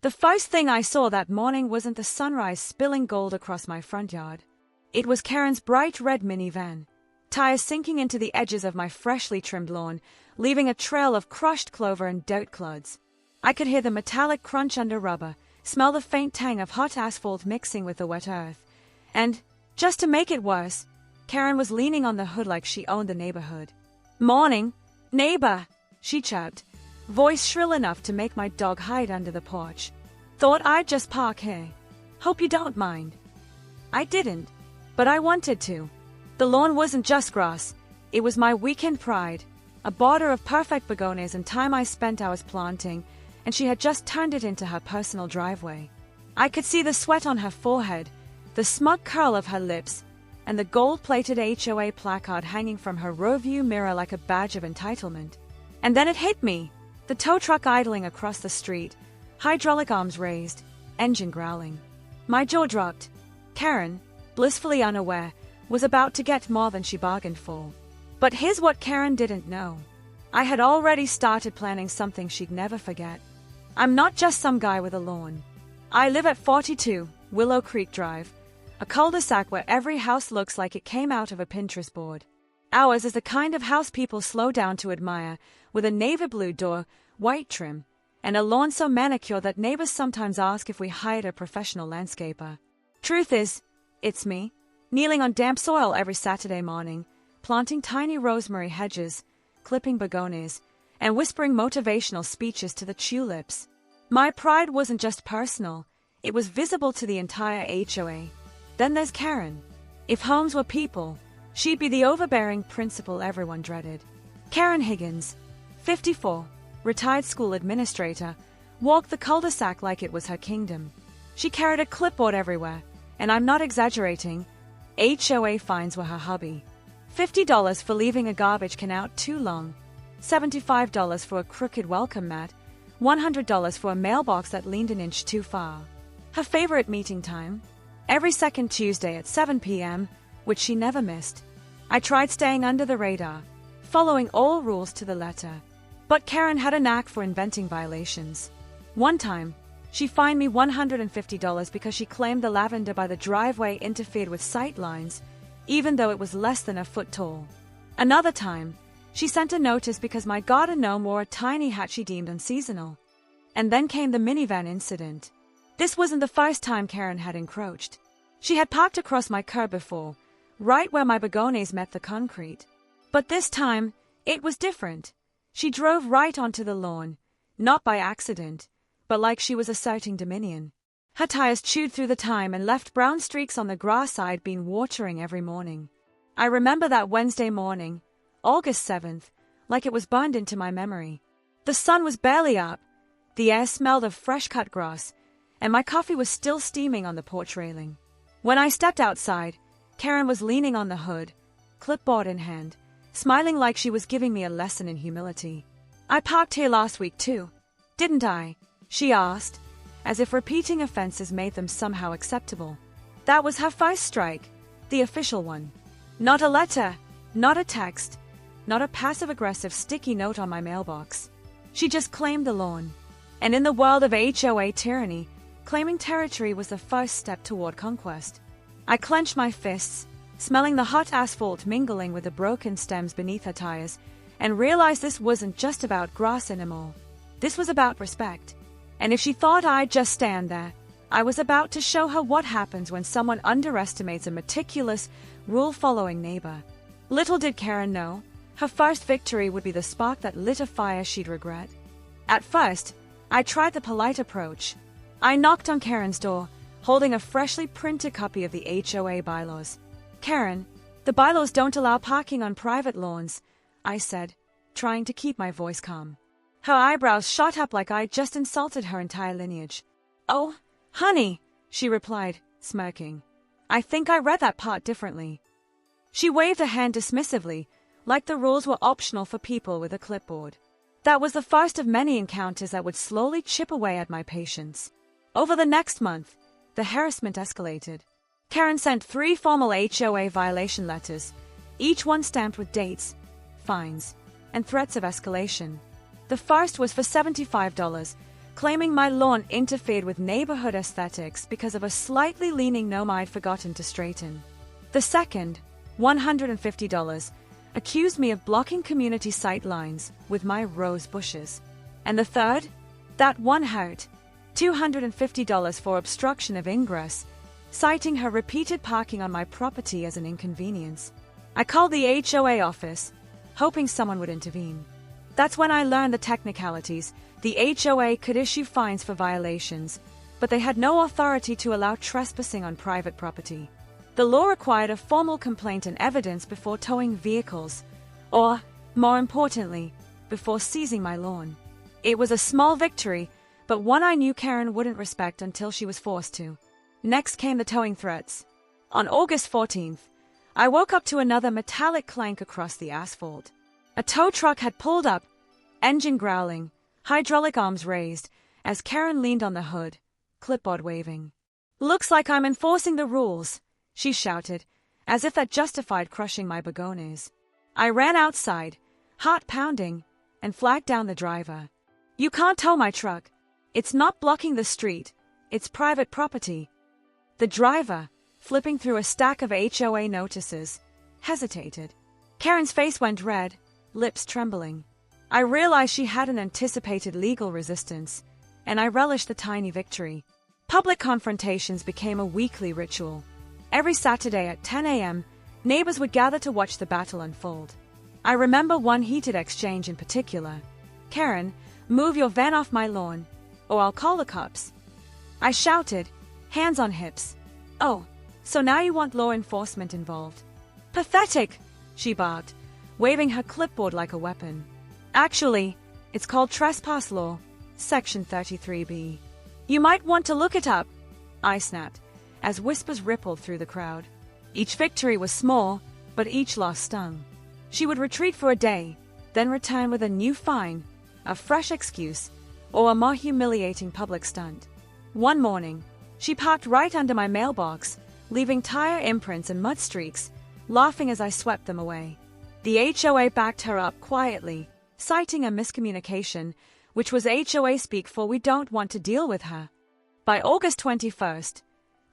The first thing I saw that morning wasn't the sunrise spilling gold across my front yard. It was Karen's bright red minivan, tires sinking into the edges of my freshly trimmed lawn, leaving a trail of crushed clover and dirt clods. I could hear the metallic crunch under rubber, smell the faint tang of hot asphalt mixing with the wet earth. And, just to make it worse, Karen was leaning on the hood like she owned the neighborhood. "Morning, neighbor," she chirped, voice shrill enough to make my dog hide under the porch. "Thought I'd just park here. Hope you don't mind." I didn't, but I wanted to. The lawn wasn't just grass, it was my weekend pride, a border of perfect begonias and time I spent hours planting, and she had just turned it into her personal driveway. I could see the sweat on her forehead, the smug curl of her lips, and the gold-plated HOA placard hanging from her rearview mirror like a badge of entitlement. And then it hit me, the tow truck idling across the street, hydraulic arms raised, engine growling. My jaw dropped. Karen, blissfully unaware, was about to get more than she bargained for. But here's what Karen didn't know. I had already started planning something she'd never forget. I'm not just some guy with a lawn. I live at 42 Willow Creek Drive, a cul-de-sac where every house looks like it came out of a Pinterest board. Ours is the kind of house people slow down to admire, with a navy blue door, white trim, and a lawn so manicured that neighbors sometimes ask if we hired a professional landscaper. Truth is, it's me, kneeling on damp soil every Saturday morning, planting tiny rosemary hedges, clipping begonias, and whispering motivational speeches to the tulips. My pride wasn't just personal, it was visible to the entire HOA. Then there's Karen. If homes were people, she'd be the overbearing principal everyone dreaded. Karen Higgins, 54, retired school administrator, walked the cul-de-sac like it was her kingdom. She carried a clipboard everywhere, and I'm not exaggerating, HOA fines were her hobby. $50 for leaving a garbage can out too long, $75 for a crooked welcome mat, $100 for a mailbox that leaned an inch too far. Her favorite meeting time? Every second Tuesday at 7 p.m., which she never missed. I tried staying under the radar, following all rules to the letter. But Karen had a knack for inventing violations. One time, she fined me $150 because she claimed the lavender by the driveway interfered with sight lines, even though it was less than a foot tall. Another time, she sent a notice because my garden gnome wore a tiny hat she deemed unseasonal. And then came the minivan incident. This wasn't the first time Karen had encroached. She had parked across my curb before, right where my begonias met the concrete. But this time, it was different. She drove right onto the lawn, not by accident, but like she was asserting dominion. Her tires chewed through the time and left brown streaks on the grass I'd been watering every morning. I remember that Wednesday morning, August 7th, like it was burned into my memory. The sun was barely up, the air smelled of fresh-cut grass, and my coffee was still steaming on the porch railing. When I stepped outside, Karen was leaning on the hood, clipboard in hand, smiling like she was giving me a lesson in humility. "I parked here last week too, didn't I?" she asked, as if repeating offenses made them somehow acceptable. That was her first strike, the official one. Not a letter, not a text, not a passive-aggressive sticky note on my mailbox. She just claimed the lawn. And in the world of HOA tyranny, claiming territory was the first step toward conquest. I clenched my fists, smelling the hot asphalt mingling with the broken stems beneath her tires, and realized this wasn't just about grass anymore. This was about respect. And if she thought I'd just stand there, I was about to show her what happens when someone underestimates a meticulous, rule-following neighbor. Little did Karen know, her first victory would be the spark that lit a fire she'd regret. At first, I tried the polite approach. I knocked on Karen's door, holding a freshly printed copy of the HOA bylaws. "Karen, the bylaws don't allow parking on private lawns," I said, trying to keep my voice calm. Her eyebrows shot up like I'd just insulted her entire lineage. "Oh, honey," she replied, smirking. "I think I read that part differently." She waved a hand dismissively, like the rules were optional for people with a clipboard. That was the first of many encounters that would slowly chip away at my patience. Over the next month, the harassment escalated. Karen sent 3 formal HOA violation letters, each one stamped with dates, fines, and threats of escalation. The first was for $75, claiming my lawn interfered with neighborhood aesthetics because of a slightly leaning gnome I'd forgotten to straighten. The second, $150, accused me of blocking community sight lines with my rose bushes. And the third, that one hurt, $250 for obstruction of ingress, citing her repeated parking on my property as an inconvenience. I called the HOA office, hoping someone would intervene. That's when I learned the technicalities. The HOA could issue fines for violations, but they had no authority to allow trespassing on private property. The law required a formal complaint and evidence before towing vehicles, or, more importantly, before seizing my lawn. It was a small victory, but one I knew Karen wouldn't respect until she was forced to. Next came the towing threats. On August 14th, I woke up to another metallic clank across the asphalt. A tow truck had pulled up, engine growling, hydraulic arms raised, as Karen leaned on the hood, clipboard waving. "Looks like I'm enforcing the rules," she shouted, as if that justified crushing my begonias. I ran outside, heart pounding, and flagged down the driver. "You can't tow my truck. It's not blocking the street. It's private property." The driver, flipping through a stack of HOA notices, hesitated. Karen's face went red, lips trembling. I realized she hadn't anticipated legal resistance, and I relished the tiny victory. Public confrontations became a weekly ritual. Every Saturday at 10 a.m., neighbors would gather to watch the battle unfold. I remember one heated exchange in particular. "Karen, move your van off my lawn, or I'll call the cops." I shouted, hands on hips. "Oh, so now you want law enforcement involved?" "Pathetic," she barked, waving her clipboard like a weapon. "Actually, it's called trespass law, Section 33B. You might want to look it up," I snapped, as whispers rippled through the crowd. Each victory was small, but each loss stung. She would retreat for a day, then return with a new fine, a fresh excuse, or a more humiliating public stunt. One morning, she parked right under my mailbox, leaving tire imprints and mud streaks, laughing as I swept them away. The HOA backed her up quietly, citing a miscommunication, which was HOA speak for "we don't want to deal with her." By August 21st,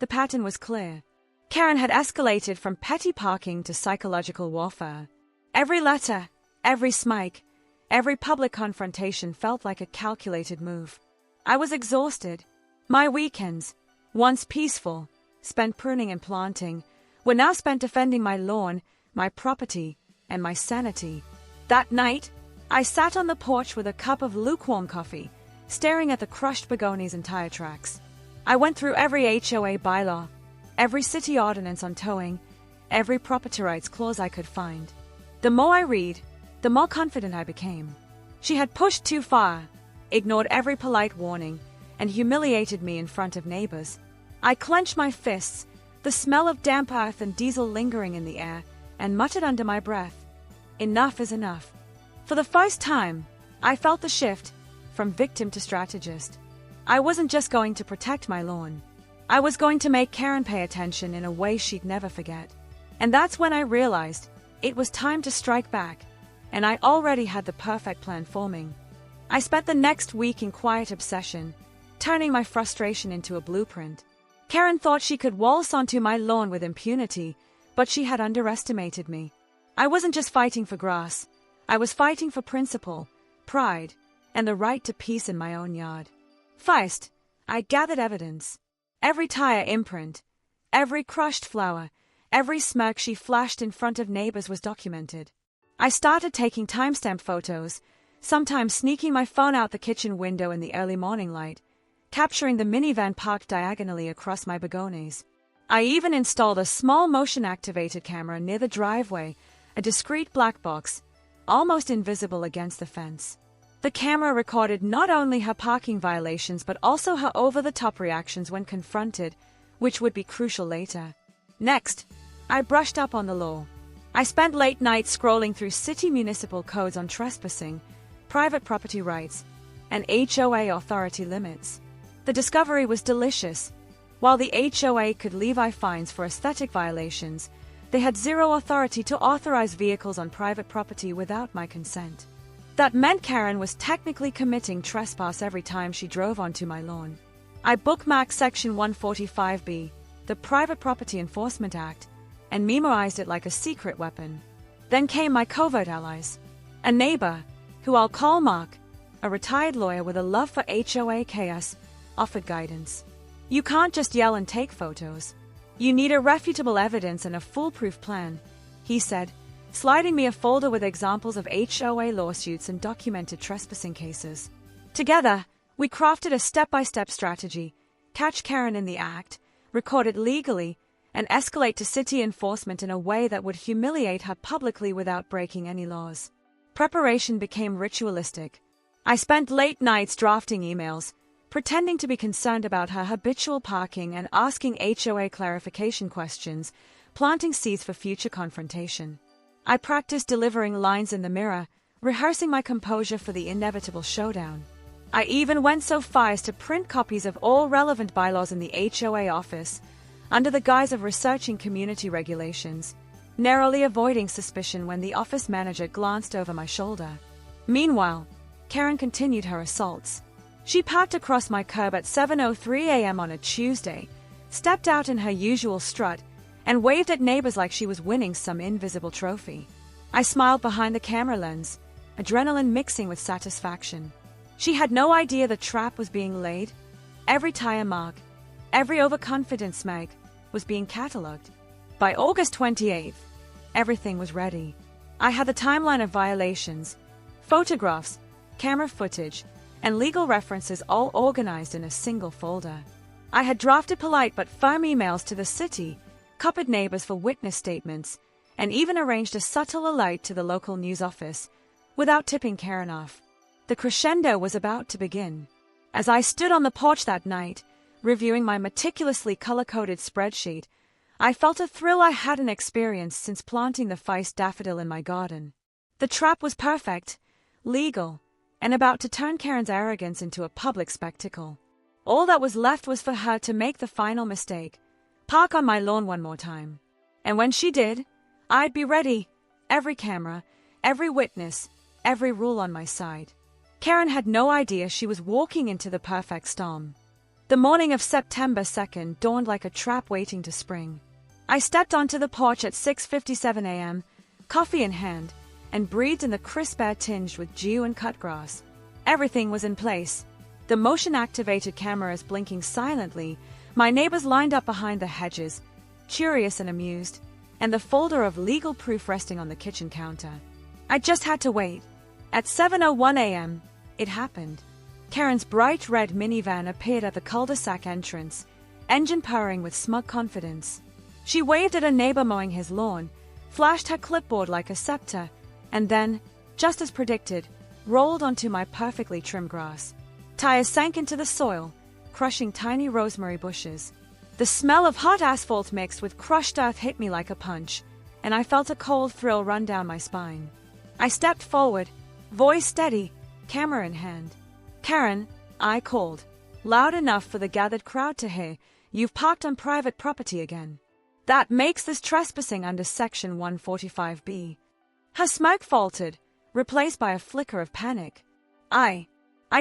the pattern was clear. Karen had escalated from petty parking to psychological warfare. Every letter, every smike, every public confrontation felt like a calculated move. I was exhausted. My weekends, once peaceful, spent pruning and planting, were now spent defending my lawn, my property, and my sanity. That night, I sat on the porch with a cup of lukewarm coffee, staring at the crushed begonias and tire tracks. I went through every HOA bylaw, every city ordinance on towing, every property rights clause I could find. The more I read, the more confident I became. She had pushed too far, ignored every polite warning, and humiliated me in front of neighbors. I clenched my fists, the smell of damp earth and diesel lingering in the air, and muttered under my breath, "Enough is enough." For the first time, I felt the shift from victim to strategist. I wasn't just going to protect my lawn. I was going to make Karen pay attention in a way she'd never forget. And that's when I realized it was time to strike back, and I already had the perfect plan forming. I spent the next week in quiet obsession, turning my frustration into a blueprint. Karen thought she could waltz onto my lawn with impunity, but she had underestimated me. I wasn't just fighting for grass. I was fighting for principle, pride, and the right to peace in my own yard. First, I gathered evidence. Every tire imprint, every crushed flower, every smirk she flashed in front of neighbors was documented. I started taking timestamp photos, sometimes sneaking my phone out the kitchen window in the early morning light, capturing the minivan parked diagonally across my begonias. I even installed a small motion-activated camera near the driveway, a discreet black box, almost invisible against the fence. The camera recorded not only her parking violations but also her over-the-top reactions when confronted, which would be crucial later. Next, I brushed up on the law. I spent late nights scrolling through city municipal codes on trespassing, private property rights, and HOA authority limits. The discovery was delicious. While the HOA could levy fines for aesthetic violations, they had zero authority to authorize vehicles on private property without my consent. That meant Karen was technically committing trespass every time she drove onto my lawn. I bookmarked Section 145B, the Private Property Enforcement Act, and memorized it like a secret weapon. Then came my covert allies. A neighbor, who I'll call Mark, a retired lawyer with a love for HOA chaos, offered guidance. You can't just yell and take photos. You need irrefutable evidence and a foolproof plan, he said, sliding me a folder with examples of HOA lawsuits and documented trespassing cases. Together, we crafted a step-by-step strategy: catch Karen in the act, record it legally, and escalate to city enforcement in a way that would humiliate her publicly without breaking any laws. Preparation became ritualistic. I spent late nights drafting emails, pretending to be concerned about her habitual parking and asking HOA clarification questions, planting seeds for future confrontation. I practiced delivering lines in the mirror, rehearsing my composure for the inevitable showdown. I even went so far as to print copies of all relevant bylaws in the HOA office, under the guise of researching community regulations, narrowly avoiding suspicion when the office manager glanced over my shoulder. Meanwhile, Karen continued her assaults. She parked across my curb at 7:03 a.m. on a Tuesday, stepped out in her usual strut, and waved at neighbors like she was winning some invisible trophy. I smiled behind the camera lens, adrenaline mixing with satisfaction. She had no idea the trap was being laid. Every tire mark, every overconfident smeg was being catalogued. By August 28th, everything was ready. I had the timeline of violations, photographs, camera footage, and legal references all organized in a single folder. I had drafted polite but firm emails to the city, copied neighbors for witness statements, and even arranged a subtle alert to the local news office, without tipping Karen off. The crescendo was about to begin. As I stood on the porch that night, reviewing my meticulously color-coded spreadsheet, I felt a thrill I hadn't experienced since planting the feist daffodil in my garden. The trap was perfect, legal, and about to turn Karen's arrogance into a public spectacle. All that was left was for her to make the final mistake: park on my lawn one more time. And when she did, I'd be ready. Every camera, every witness, every rule on my side. Karen had no idea she was walking into the perfect storm. The morning of September 2nd dawned like a trap waiting to spring. I stepped onto the porch at 6:57 a.m., coffee in hand, and breathed in the crisp air tinged with dew and cut grass. Everything was in place. The motion-activated cameras blinking silently, my neighbors lined up behind the hedges, curious and amused, and the folder of legal proof resting on the kitchen counter. I just had to wait. At 7:01 a.m., it happened. Karen's bright red minivan appeared at the cul-de-sac entrance, engine purring with smug confidence. She waved at a neighbor mowing his lawn, flashed her clipboard like a scepter, and then, just as predicted, rolled onto my perfectly trimmed grass. Tires sank into the soil, crushing tiny rosemary bushes. The smell of hot asphalt mixed with crushed earth hit me like a punch, and I felt a cold thrill run down my spine. I stepped forward, voice steady, camera in hand. "Karen," I called, loud enough for the gathered crowd to hear, "you've parked on private property again. That makes this trespassing under Section 145B. Her smirk faltered, replaced by a flicker of panic. I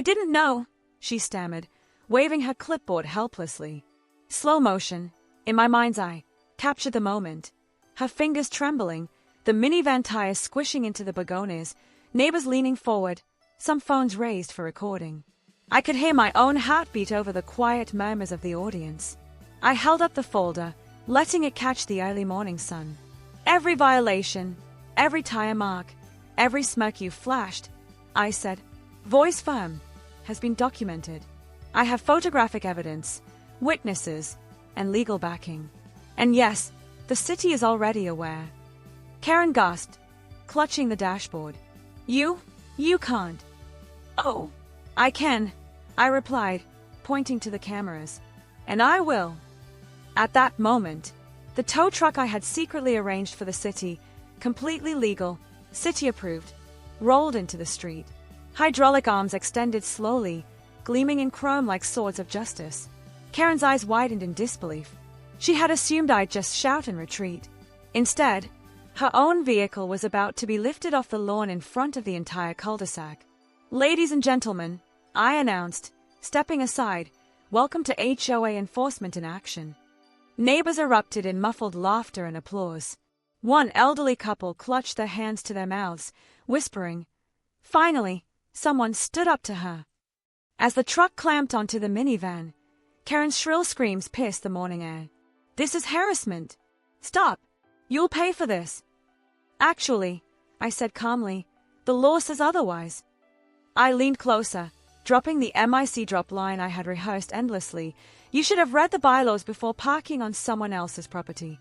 didn't know," she stammered, waving her clipboard helplessly. Slow motion, in my mind's eye, captured the moment. Her fingers trembling, the minivan tires squishing into the begonias, neighbors leaning forward, some phones raised for recording. I could hear my own heartbeat over the quiet murmurs of the audience. I held up the folder, letting it catch the early morning sun. "Every violation, every tire mark, every smirk you flashed," I said, voice firm, "has been documented. I have photographic evidence, witnesses, and legal backing. And yes, the city is already aware." Karen gasped, clutching the dashboard. You can't." "Oh, I can," I replied, pointing to the cameras. "And I will." At that moment, the tow truck I had secretly arranged for the city, completely legal, city-approved, rolled into the street. Hydraulic arms extended slowly, gleaming in chrome like swords of justice. Karen's eyes widened in disbelief. She had assumed I'd just shout and retreat. Instead, Her own vehicle was about to be lifted off the lawn in front of the entire cul-de-sac. "Ladies and gentlemen," I announced, stepping aside, "welcome to HOA enforcement in action." Neighbors erupted in muffled laughter and applause. One elderly couple clutched their hands to their mouths, whispering. Finally, someone stood up to her. As the truck clamped onto the minivan, Karen's shrill screams pierced the morning air. "This is harassment! Stop! You'll pay for this!" "Actually," I said calmly, "the law says otherwise." I leaned closer, dropping the MIC drop line I had rehearsed endlessly. "You should have read the bylaws before parking on someone else's property."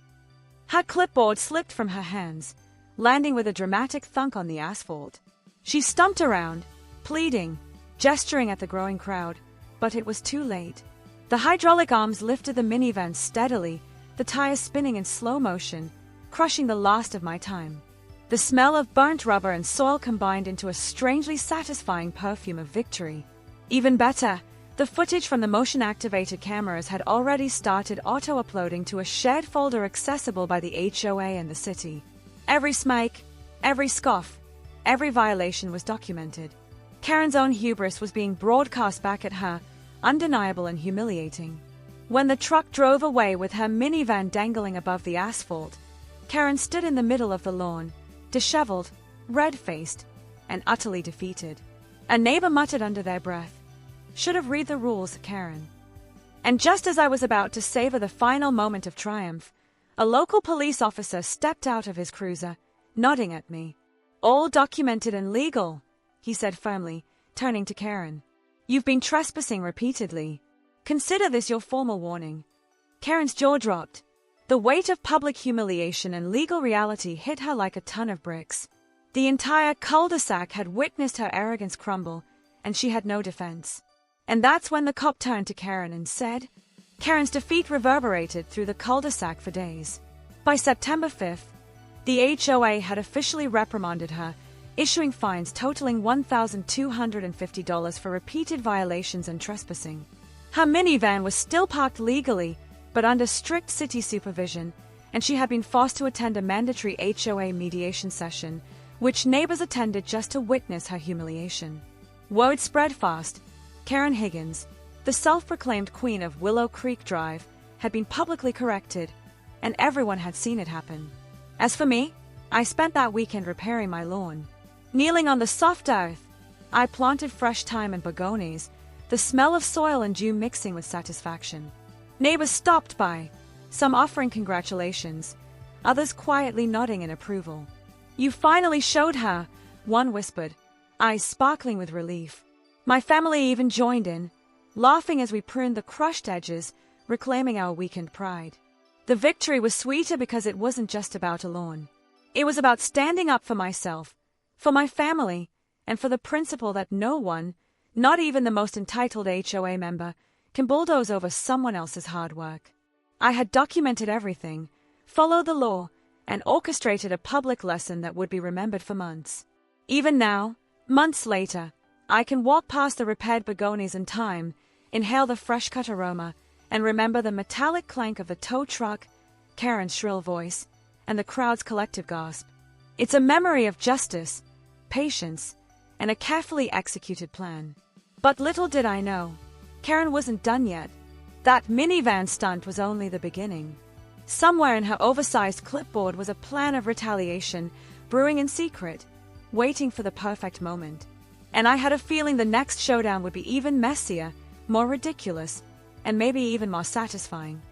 Her clipboard slipped from her hands, landing with a dramatic thunk on the asphalt. She stumped around, pleading, gesturing at the growing crowd, but it was too late. The hydraulic arms lifted the minivan steadily, the tires spinning in slow motion, crushing the last of my time. The smell of burnt rubber and soil combined into a strangely satisfying perfume of victory. Even better, the footage from the motion-activated cameras had already started auto-uploading to a shared folder accessible by the HOA and the city. Every smike, every scoff, every violation was documented. Karen's own hubris was being broadcast back at her, undeniable and humiliating. When the truck drove away with her minivan dangling above the asphalt, Karen stood in the middle of the lawn, disheveled, red-faced, and utterly defeated. A neighbor muttered under their breath, "Should have read the rules, Karen." And just as I was about to savor the final moment of triumph, a local police officer stepped out of his cruiser, nodding at me. "All documented and legal," he said firmly, turning to Karen. "You've been trespassing repeatedly. Consider this your formal warning." Karen's jaw dropped. The weight of public humiliation and legal reality hit her like a ton of bricks. The entire cul-de-sac had witnessed her arrogance crumble, and she had no defense. And that's when the cop turned to Karen and said. Karen's defeat reverberated through the cul-de-sac for days. By September 5th, the HOA had officially reprimanded her, issuing fines totaling $1,250 for repeated violations and trespassing. Her minivan was still parked legally, but under strict city supervision, and she had been forced to attend a mandatory HOA mediation session, which neighbors attended just to witness her humiliation. Word spread fast. Karen Higgins, the self-proclaimed queen of Willow Creek Drive, had been publicly corrected, and everyone had seen it happen. As for me, I spent that weekend repairing my lawn. Kneeling on the soft earth, I planted fresh thyme and begonias, the smell of soil and dew mixing with satisfaction. Neighbors stopped by, some offering congratulations, others quietly nodding in approval. "You finally showed her," one whispered, eyes sparkling with relief. My family even joined in, laughing as we pruned the crushed edges, reclaiming our weekend pride. The victory was sweeter because it wasn't just about a lawn. It was about standing up for myself, for my family, and for the principle that no one, not even the most entitled HOA member, can bulldoze over someone else's hard work. I had documented everything, followed the law, and orchestrated a public lesson that would be remembered for months. Even now, months later, I can walk past the repaired begonias in time, inhale the fresh-cut aroma, and remember the metallic clank of the tow truck, Karen's shrill voice, and the crowd's collective gasp. It's a memory of justice, patience, and a carefully executed plan. But little did I know, Karen wasn't done yet. That minivan stunt was only the beginning. Somewhere in her oversized clipboard was a plan of retaliation, brewing in secret, waiting for the perfect moment. And I had a feeling the next showdown would be even messier, more ridiculous, and maybe even more satisfying.